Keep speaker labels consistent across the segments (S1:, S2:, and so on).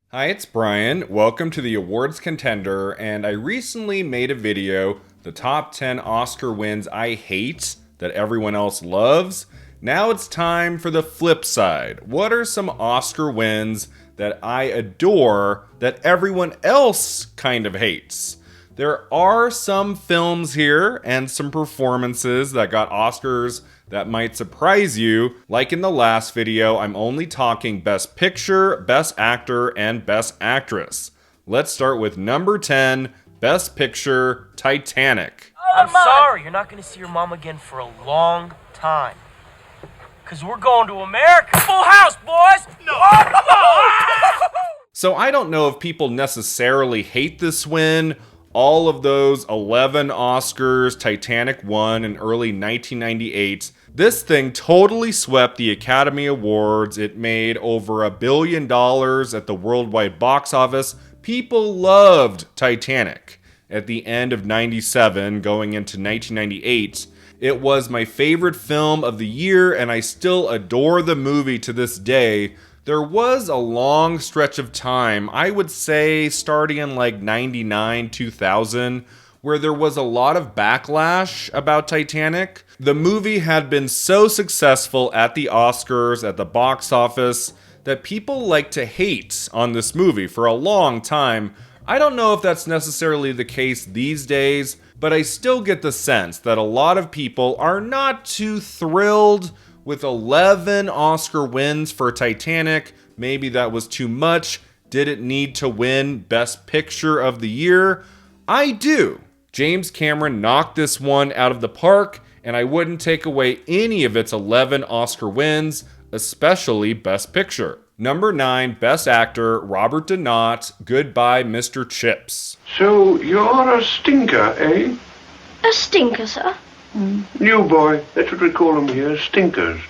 S1: Hi, it's Brian. Welcome to the awards contender, and I recently made a video, the top 10 Oscar wins I hate that everyone else loves. Now it's time for the flip side. What are some Oscar wins that I adore that everyone else kind of hates? There are some films here and some performances that got Oscars that might surprise you. Like in the last video, I'm only talking Best Picture, Best Actor, and Best Actress. Let's start with number 10, Best Picture, Titanic.
S2: I'm sorry, you're not gonna see your mom again for a long time. Cause we're going to America. Full house, boys! No!
S1: So I don't know if people necessarily hate this win. All of those 11 Oscars Titanic won in early 1998. This thing totally swept the Academy Awards. It made over $1 billion at the worldwide box office. People loved Titanic. At the end of 97, going into 1998, it was my favorite film of the year, and I still adore the movie to this day. There was a long stretch of time, I would say starting in like 99, 2000, where there was a lot of backlash about Titanic. The movie had been so successful at the Oscars, at the box office, that people like to hate on this movie for a long time. I don't know if that's necessarily the case these days, but I still get the sense that a lot of people are not too thrilled with 11 Oscar wins for Titanic. Maybe that was too much. Did it need to win Best Picture of the Year? I do. James Cameron knocked this one out of the park, and I wouldn't take away any of its 11 Oscar wins, especially Best Picture. Number 9, Best Actor, Robert DeNott, Goodbye, Mr. Chips.
S3: So you're a stinker, eh?
S4: A stinker, sir?
S3: New boy. That's what we call them here, stinkers.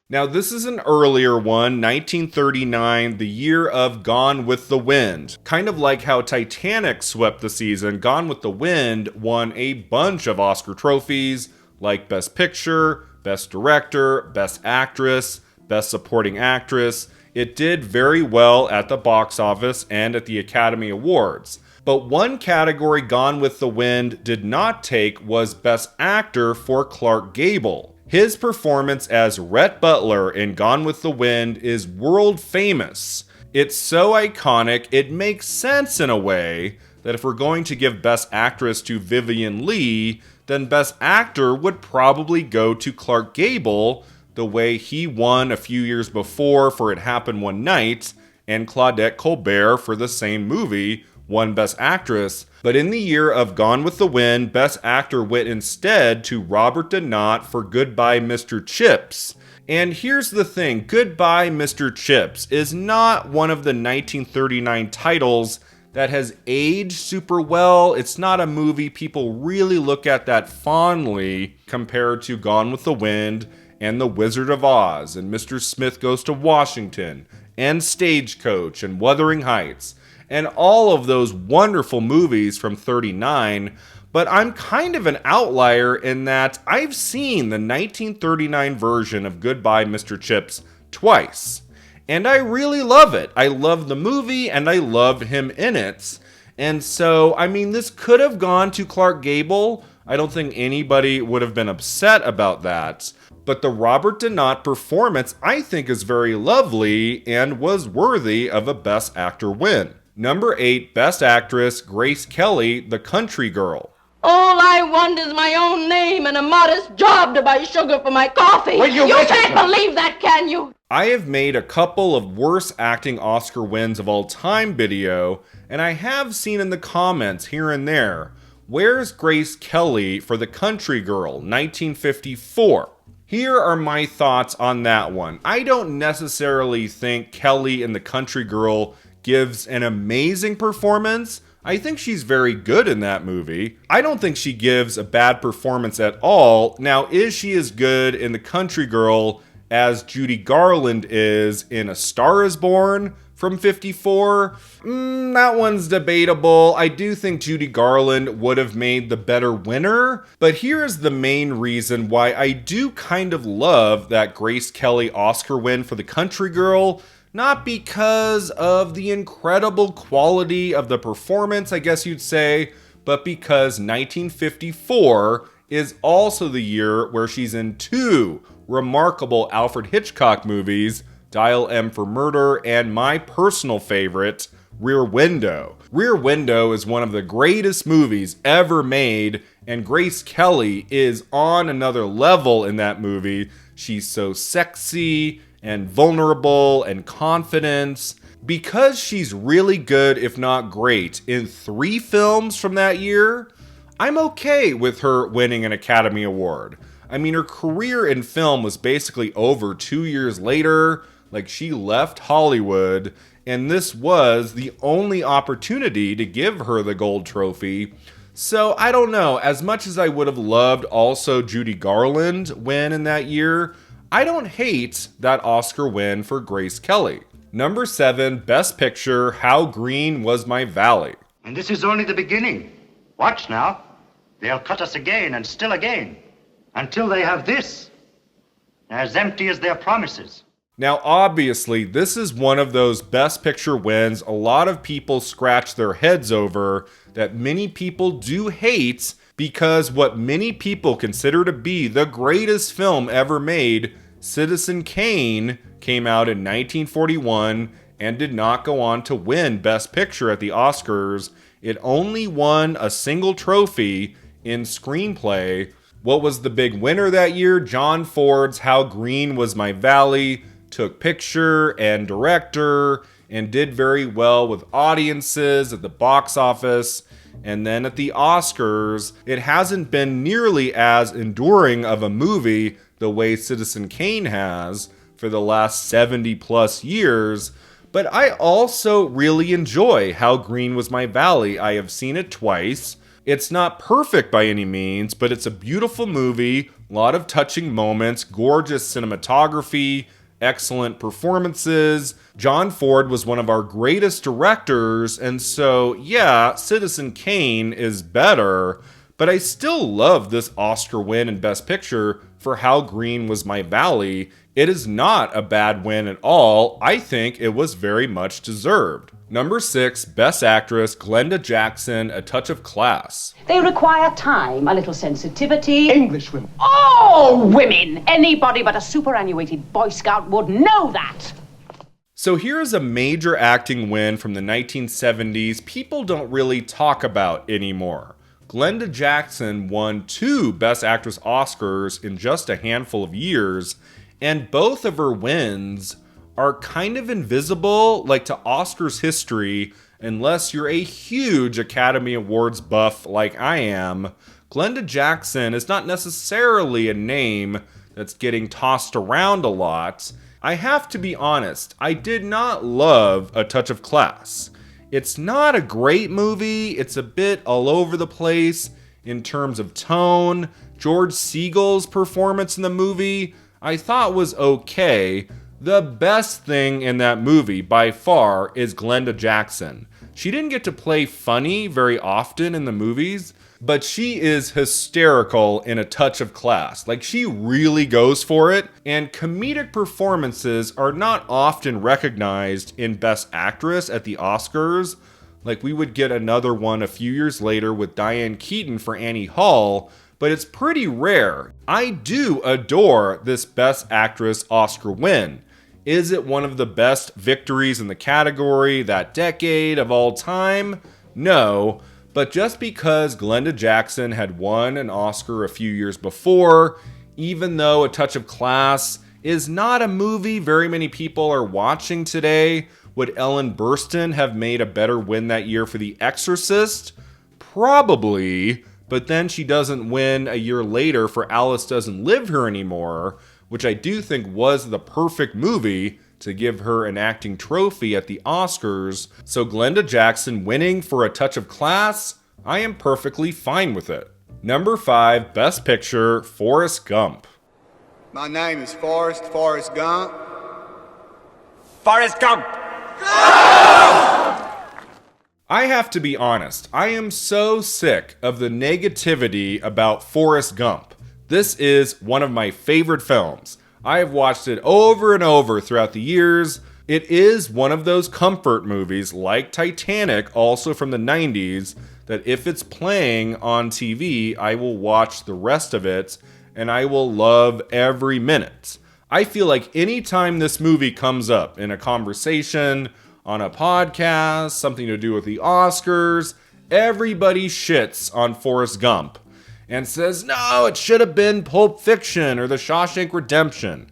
S1: Now, this is an earlier one, 1939, the year of Gone with the Wind. Kind of like how Titanic swept the season, Gone with the Wind won a bunch of Oscar trophies, like Best Picture, Best Director, Best Actress, Best Supporting Actress. It did very well at the box office and at the Academy Awards. But one category Gone with the Wind did not take was Best Actor for Clark Gable. His performance as Rhett Butler in Gone with the Wind is world famous. It's so iconic, it makes sense in a way that if we're going to give Best Actress to Vivien Leigh, then Best Actor would probably go to Clark Gable, the way he won a few years before for It Happened One Night, and Claudette Colbert for the same movie won Best Actress. But in the year of Gone with the Wind, Best Actor went instead to Robert DeNott for Goodbye, Mr. Chips. And here's the thing, Goodbye, Mr. Chips is not one of the 1939 titles that has aged super well. It's not a movie people really look at that fondly compared to Gone with the Wind and The Wizard of Oz and Mr. Smith Goes to Washington and Stagecoach and Wuthering Heights and all of those wonderful movies from 39. But I'm kind of an outlier in that I've seen the 1939 version of Goodbye, Mr. Chips twice. And I really love it. I love the movie and I love him in it. And so, I mean, this could have gone to Clark Gable. I don't think anybody would have been upset about that. But the Robert DeNott performance, I think, is very lovely and was worthy of a Best Actor win. Number 8, Best Actress, Grace Kelly, The Country Girl.
S4: All I want is my own name and a modest job to buy sugar for my coffee. You can't believe that, can you?
S1: I have made a couple of worst acting Oscar wins of all time video, and I have seen in the comments here and there, where's Grace Kelly for The Country Girl, 1954? Here are my thoughts on that one. I don't necessarily think Kelly in The Country Girl gives an amazing performance. I think she's very good in that movie. I don't think she gives a bad performance at all. Now, is she as good in The Country Girl as Judy Garland is in A Star is Born from 54? That one's debatable. I do think Judy Garland would have made the better winner, but here's the main reason why I do kind of love that Grace Kelly Oscar win for The Country Girl. not because of the incredible quality of the performance, I guess you'd say, but because 1954 is also the year where she's in two remarkable Alfred Hitchcock movies, Dial M for Murder and my personal favorite, Rear Window. Rear Window is one of the greatest movies ever made, and Grace Kelly is on another level in that movie. She's so sexy and vulnerable and confident. Because she's really good, if not great, in 3 films from that year, I'm okay with her winning an Academy Award. I mean, her career in film was basically over 2 years later. Like, she left Hollywood, and this was the only opportunity to give her the gold trophy. So, I don't know, as much as I would have loved also Judy Garland win in that year, I don't hate that Oscar win for Grace Kelly. Number 7, Best Picture, How Green Was My Valley.
S5: And this is only the beginning. Watch now. They'll cut us again and still again, until they have this, as empty as their promises.
S1: Now, obviously, this is one of those Best Picture wins a lot of people scratch their heads over, that many people do hate, because what many people consider to be the greatest film ever made, Citizen Kane, came out in 1941 and did not go on to win Best Picture at the Oscars. It only won a single trophy in screenplay. What was the big winner that year? John Ford's How Green Was My Valley took picture and director and did very well with audiences at the box office. And then at the Oscars, it hasn't been nearly as enduring of a movie the way Citizen Kane has for the last 70 plus years. But I also really enjoy How Green Was My Valley. I have seen it twice. It's not perfect by any means, but it's a beautiful movie, a lot of touching moments, gorgeous cinematography, excellent performances. John Ford was one of our greatest directors, and so, yeah, Citizen Kane is better, but I still love this Oscar win in Best Picture for How Green Was My Valley. It is not a bad win at all. I think it was very much deserved. Number 6, Best Actress, Glenda Jackson, A Touch of Class.
S6: They require time, a little sensitivity.
S7: English women.
S6: All women! Anybody but a superannuated Boy Scout would know that.
S1: So here is a major acting win from the 1970s people don't really talk about anymore. Glenda Jackson won 2 Best Actress Oscars in just a handful of years, and both of her wins are kind of invisible, like to Oscars history, unless you're a huge Academy Awards buff like I am. Glenda Jackson is not necessarily a name that's getting tossed around a lot. I have to be honest, I did not love A Touch of Class. It's not a great movie, it's a bit all over the place in terms of tone. George Segal's performance in the movie I thought was okay. The best thing in that movie, by far, is Glenda Jackson. She didn't get to play funny very often in the movies, but she is hysterical in A Touch of Class. Like, she really goes for it, and comedic performances are not often recognized in Best Actress at the Oscars. Like, we would get another one a few years later with Diane Keaton for Annie Hall, but it's pretty rare. I do adore this Best Actress Oscar win. Is it one of the best victories in the category that decade of all time? No, but just because Glenda Jackson had won an Oscar a few years before, even though A Touch of Class is not a movie very many people are watching today, would Ellen Burstyn have made a better win that year for The Exorcist? Probably, but then she doesn't win a year later for Alice Doesn't Live Here Anymore, which I do think was the perfect movie to give her an acting trophy at the Oscars. So Glenda Jackson winning for A Touch of Class, I am perfectly fine with it. Number 5, Best Picture, Forrest Gump.
S8: My name is Forrest Gump.
S2: Forrest Gump!
S1: I have to be honest, I am so sick of the negativity about Forrest Gump. This is one of my favorite films. I have watched it over and over throughout the years, It is one of those comfort movies like Titanic, also from the 90s, that if it's playing on TV, I will watch the rest of it and I will love every minute. I feel like anytime this movie comes up in a conversation, on a podcast, something to do with the Oscars, everybody shits on Forrest Gump and says, no, it should have been Pulp Fiction or The Shawshank Redemption.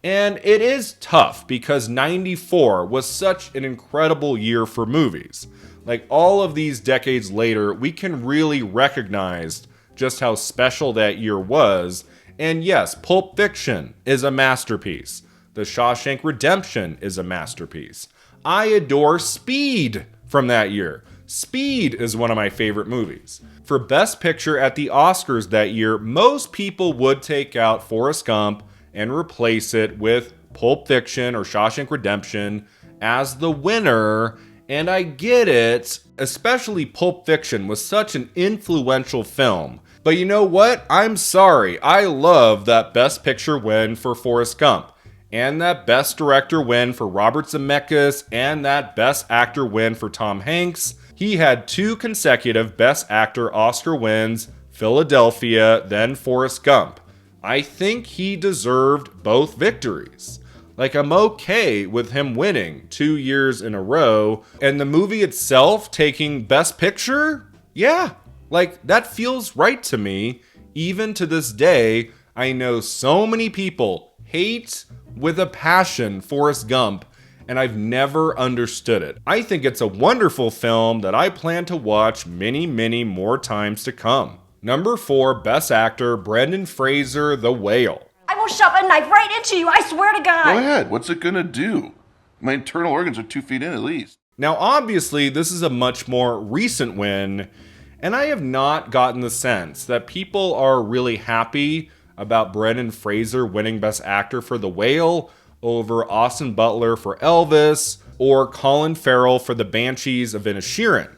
S1: And it is tough because 94 was such an incredible year for movies. Like all of these decades later, we can really recognize just how special that year was. And yes, Pulp Fiction is a masterpiece. The Shawshank Redemption is a masterpiece. I adore Speed from that year. Speed is one of my favorite movies. For Best Picture at the Oscars that year, most people would take out Forrest Gump and replace it with Pulp Fiction or Shawshank Redemption as the winner. And I get it, especially Pulp Fiction was such an influential film. But you know what? I'm sorry. I love that Best Picture win for Forrest Gump, and that Best Director win for Robert Zemeckis, and that Best Actor win for Tom Hanks. He had 2 consecutive Best Actor Oscar wins, Philadelphia, then Forrest Gump. I think he deserved both victories. Like, I'm okay with him winning 2 years in a row, and the movie itself taking Best Picture? Yeah. Like, that feels right to me. Even to this day, I know so many people hate with a passion Forrest Gump, and I've never understood it. I think it's a wonderful film that I plan to watch many, many more times to come. Number 4, Best Actor, Brendan Fraser, The Whale.
S7: I will shove a knife right into you, I swear to God!
S9: Go ahead, what's it gonna do? My internal organs are 2 feet in at least.
S1: Now, obviously, this is a much more recent win, and I have not gotten the sense that people are really happy about Brendan Fraser winning Best Actor for The Whale over Austin Butler for Elvis or Colin Farrell for The Banshees of Inisherin.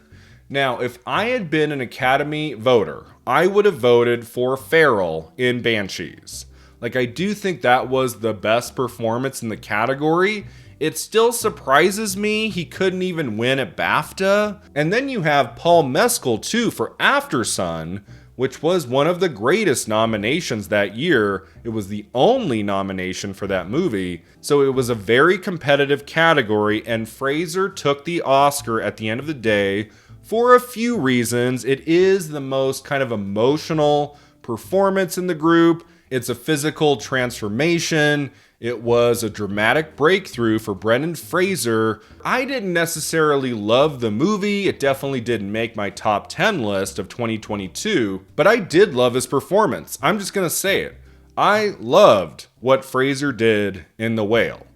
S1: Now, if I had been an Academy voter, I would have voted for Farrell in Banshees. Like, I do think that was the best performance in the category. It still surprises me he couldn't even win at BAFTA. And then you have Paul Mescal too for Aftersun, which was one of the greatest nominations that year. It was the only nomination for that movie. So it was a very competitive category, and Fraser took the Oscar at the end of the day for a few reasons. It is the most kind of emotional performance in the group. It's a physical transformation. It was a dramatic breakthrough for Brendan Fraser. I didn't necessarily love the movie. It definitely didn't make my top 10 list of 2022, but I did love his performance. I'm just gonna say it. I loved what Fraser did in The Whale.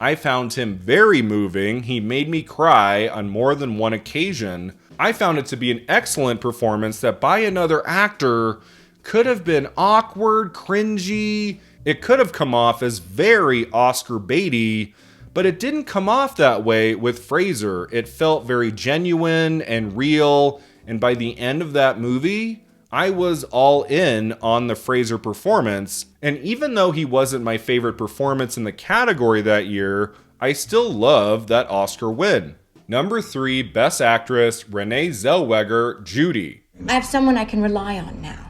S1: I found him very moving. He made me cry on more than one occasion. I found it to be an excellent performance that by another actor could have been awkward, cringy. It could have come off as very Oscar baity, but it didn't come off that way with Fraser. It felt very genuine and real, and by the end of that movie, I was all in on the Fraser performance. And even though he wasn't my favorite performance in the category that year, I still love that Oscar win. Number 3, Best Actress, Renee Zellweger, Judy.
S10: I have someone I can rely on now.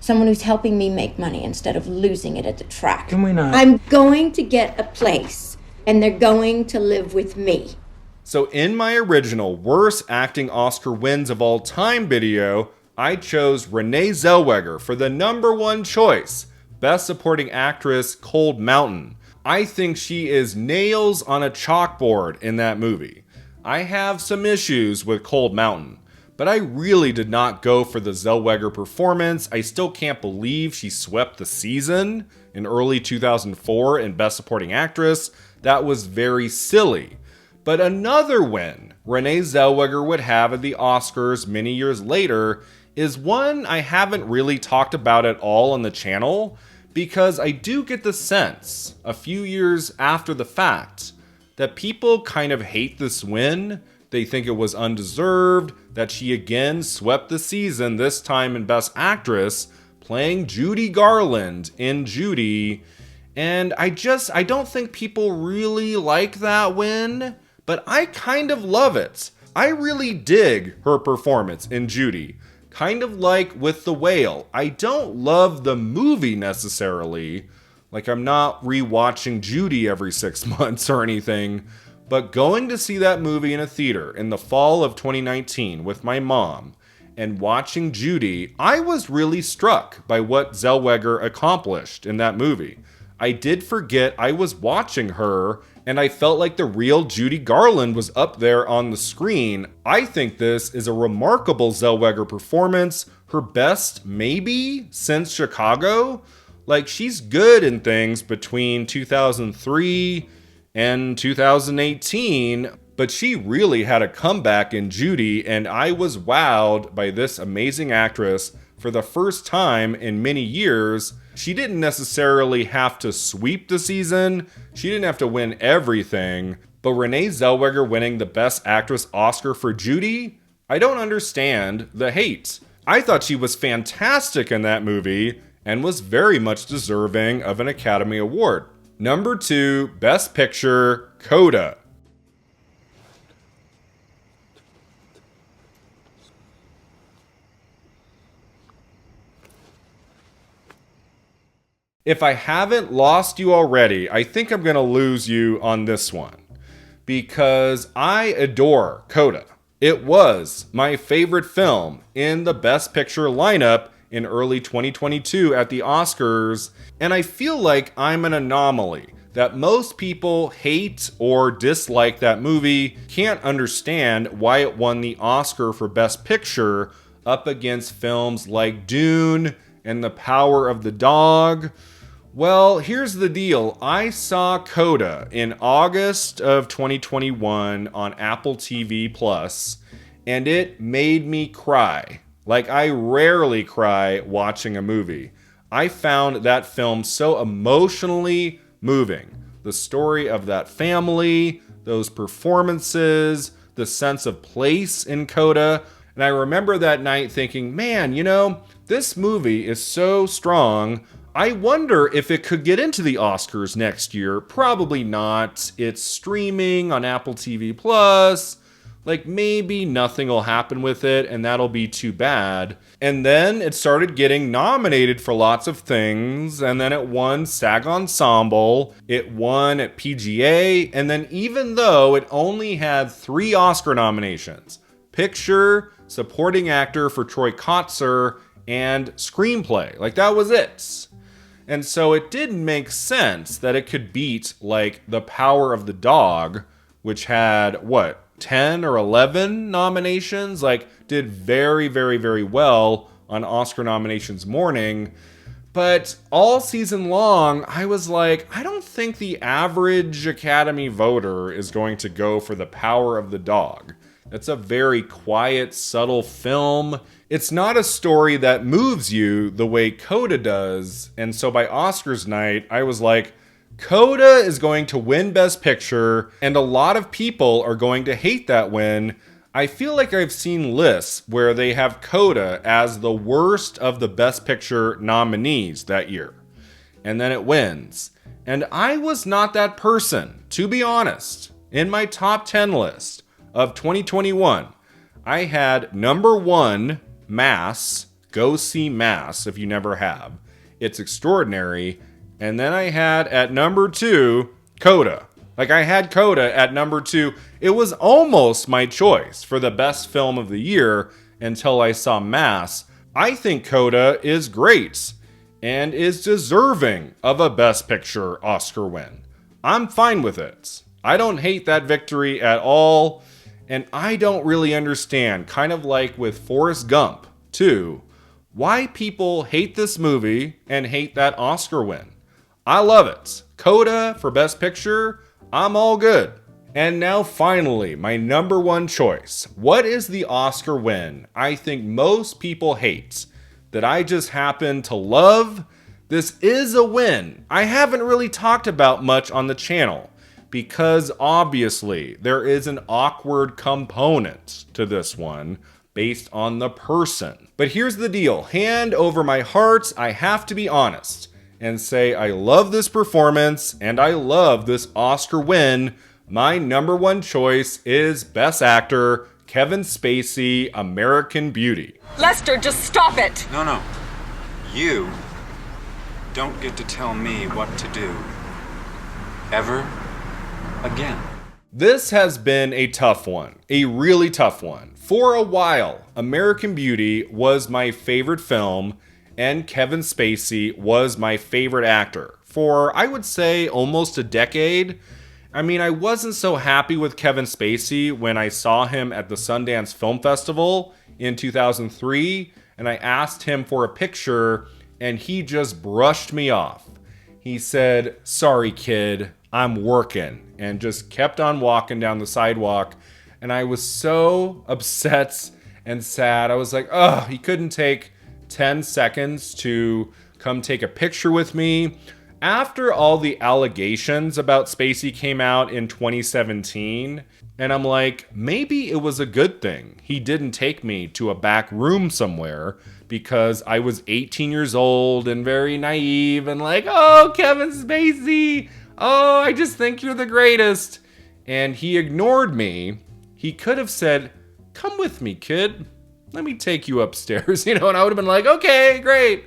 S10: Someone who's helping me make money instead of losing it at the track.
S2: Can we not?
S10: I'm going to get a place, and they're going to live with me.
S1: So in my original Worst Acting Oscar Wins of All Time video, I chose Renee Zellweger for the number 1 choice, Best Supporting Actress, Cold Mountain. I think she is nails on a chalkboard in that movie. I have some issues with Cold Mountain, but I really did not go for the Zellweger performance. I still can't believe she swept the season in early 2004 in Best Supporting Actress. That was very silly. But another win Renee Zellweger would have at the Oscars many years later is one I haven't really talked about at all on the channel, because I do get the sense, a few years after the fact, that people kind of hate this win. They think it was undeserved, that she again swept the season, this time in Best Actress, playing Judy Garland in Judy. And I don't think people really like that win, but I kind of love it. I really dig her performance in Judy. Kind of like with The Whale. I don't love the movie necessarily. Like, I'm not rewatching Judy every 6 months or anything. But going to see that movie in a theater in the fall of 2019 with my mom and watching Judy, I was really struck by what Zellweger accomplished in that movie. I did forget I was watching her, and I felt like the real Judy Garland was up there on the screen. I think this is a remarkable Zellweger performance, her best maybe since Chicago. Like, she's good in things between 2003 and 2018, but she really had a comeback in Judy, and I was wowed by this amazing actress for the first time in many years. She didn't necessarily have to sweep the season, she didn't have to win everything, but Renee Zellweger winning the Best Actress Oscar for Judy? I don't understand the hate. I thought she was fantastic in that movie and was very much deserving of an Academy Award. Number 2, Best Picture, Coda. If I haven't lost you already, I think I'm going to lose you on this one. Because I adore Coda. It was my favorite film in the Best Picture lineup in early 2022 at the Oscars. And I feel like I'm an anomaly. That most people hate or dislike that movie, can't understand why it won the Oscar for Best Picture up against films like Dune and The Power of the Dog. Well, here's the deal. I saw Coda in August of 2021 on Apple TV Plus, and it made me cry. Like, I rarely cry watching a movie. I found that film so emotionally moving. The story of that family, those performances, the sense of place in Coda. And I remember that night thinking, man, this movie is so strong. I wonder if it could get into the Oscars next year. Probably not. It's streaming on Apple TV Plus. Like, maybe nothing will happen with it, and that'll be too bad. And then it started getting nominated for lots of things, and then it won SAG Ensemble, it won at PGA, and then even though it only had 3 Oscar nominations, Picture, Supporting Actor for Troy Kotsur, and Screenplay. Like, that was it. And so it didn't make sense that it could beat, like, The Power of the Dog, which had, 10 or 11 nominations? Like, did very, very, very well on Oscar nominations morning. But all season long, I was like, I don't think the average Academy voter is going to go for The Power of the Dog. That's a very quiet, subtle film. It's not a story that moves you the way Coda does. And so by Oscars night, I was like, Coda is going to win Best Picture, and a lot of people are going to hate that win. I feel like I've seen lists where they have Coda as the worst of the Best Picture nominees that year. And then it wins. And I was not that person, to be honest. In my top 10 list of 2021, I had number 1, Mass. Go see Mass if you never have. It's extraordinary. And then I had at number 2, Coda. Like, I had Coda at number 2. It was almost my choice for the best film of the year until I saw Mass. I think Coda is great and is deserving of a Best Picture Oscar win. I'm fine with it. I don't hate that victory at all. And I don't really understand, kind of like with Forrest Gump, too, why people hate this movie and hate that Oscar win. I love it. Coda for Best Picture, I'm all good. And now finally, my number 1 choice. What is the Oscar win I think most people hate that I just happen to love? This is a win I haven't really talked about much on the channel, because obviously there is an awkward component to this one based on the person. But here's the deal. Hand over my heart, I have to be honest. and say I love this performance and I love this Oscar win, my number one choice is Best Actor, Kevin Spacey, American Beauty.
S11: Lester, just stop it!
S12: No. You don't get to tell me what to do. Ever again.
S1: This has been a tough one, a really tough one. For a while, American Beauty was my favorite film, and Kevin Spacey was my favorite actor. For, I would say, almost a decade. I mean, I wasn't so happy with Kevin Spacey when I saw him at the Sundance Film Festival in 2003, and I asked him for a picture, and he just brushed me off. He said, "Sorry, kid, I'm working," and just kept on walking down the sidewalk. And I was so upset and sad. I was like, oh, he couldn't take 10 seconds to come take a picture with me. After all the allegations about Spacey came out in 2017, and I'm like, maybe it was a good thing he didn't take me to a back room somewhere, because I was 18 years old and very naive and like, oh, Kevin Spacey, oh, I just think you're the greatest. And he ignored me. He could have said, "Come with me, kid. Let me take you upstairs," and I would have been like, okay, great.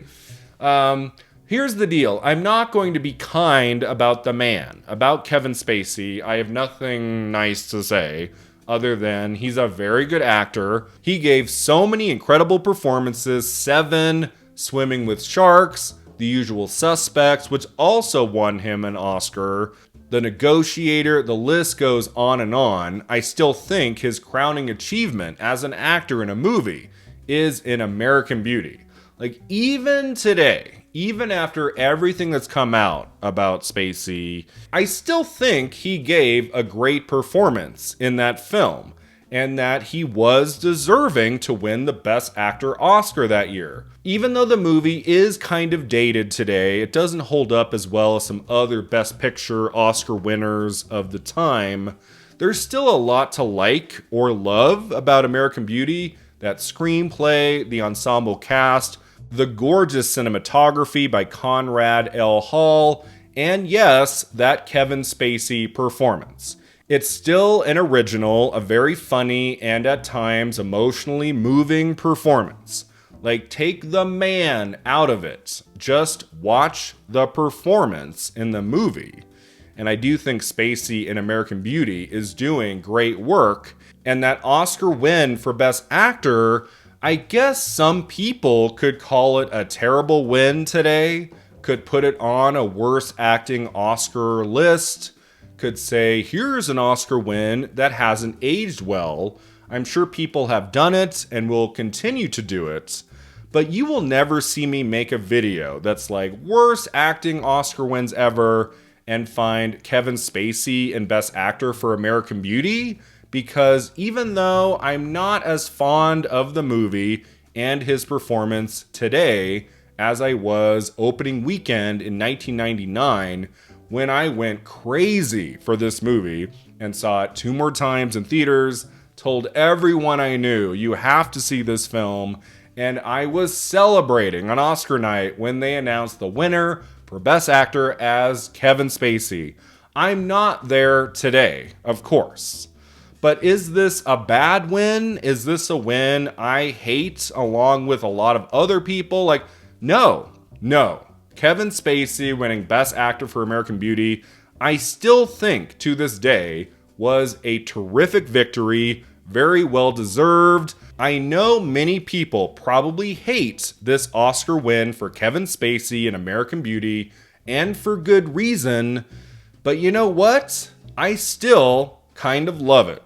S1: Here's the deal. I'm not going to be kind about the man, about Kevin Spacey. I have nothing nice to say other than he's a very good actor. He gave so many incredible performances. Seven, Swimming with Sharks, The Usual Suspects, which also won him an Oscar. The Negotiator, the list goes on and on. I still think his crowning achievement as an actor in a movie is in American Beauty. Like, even today, even after everything that's come out about Spacey, I still think he gave a great performance in that film, and that he was deserving to win the Best Actor Oscar that year. Even though the movie is kind of dated today, it doesn't hold up as well as some other Best Picture Oscar winners of the time. There's still a lot to like or love about American Beauty. That screenplay, the ensemble cast, the gorgeous cinematography by Conrad L. Hall, and yes, that Kevin Spacey performance. It's still an original, a very funny, and at times emotionally moving performance. Like, take the man out of it. Just watch the performance in the movie. And I do think Spacey in American Beauty is doing great work. And that Oscar win for Best Actor, I guess some people could call it a terrible win today, could put it on a worst acting Oscar list, could say, here's an Oscar win that hasn't aged well. I'm sure people have done it and will continue to do it, but you will never see me make a video that's like worst acting Oscar wins ever and find Kevin Spacey in Best Actor for American Beauty, because even though I'm not as fond of the movie and his performance today as I was opening weekend in 1999, when I went crazy for this movie and saw it 2 more times in theaters, told everyone I knew, you have to see this film, and I was celebrating on Oscar night when they announced the winner for Best Actor as Kevin Spacey. I'm not there today, of course. But is this a bad win? Is this a win I hate along with a lot of other people? Like, no. Kevin Spacey winning Best Actor for American Beauty, I still think to this day was a terrific victory, very well deserved. I know many people probably hate this Oscar win for Kevin Spacey in American Beauty, and for good reason, but you know what? I still kind of love it.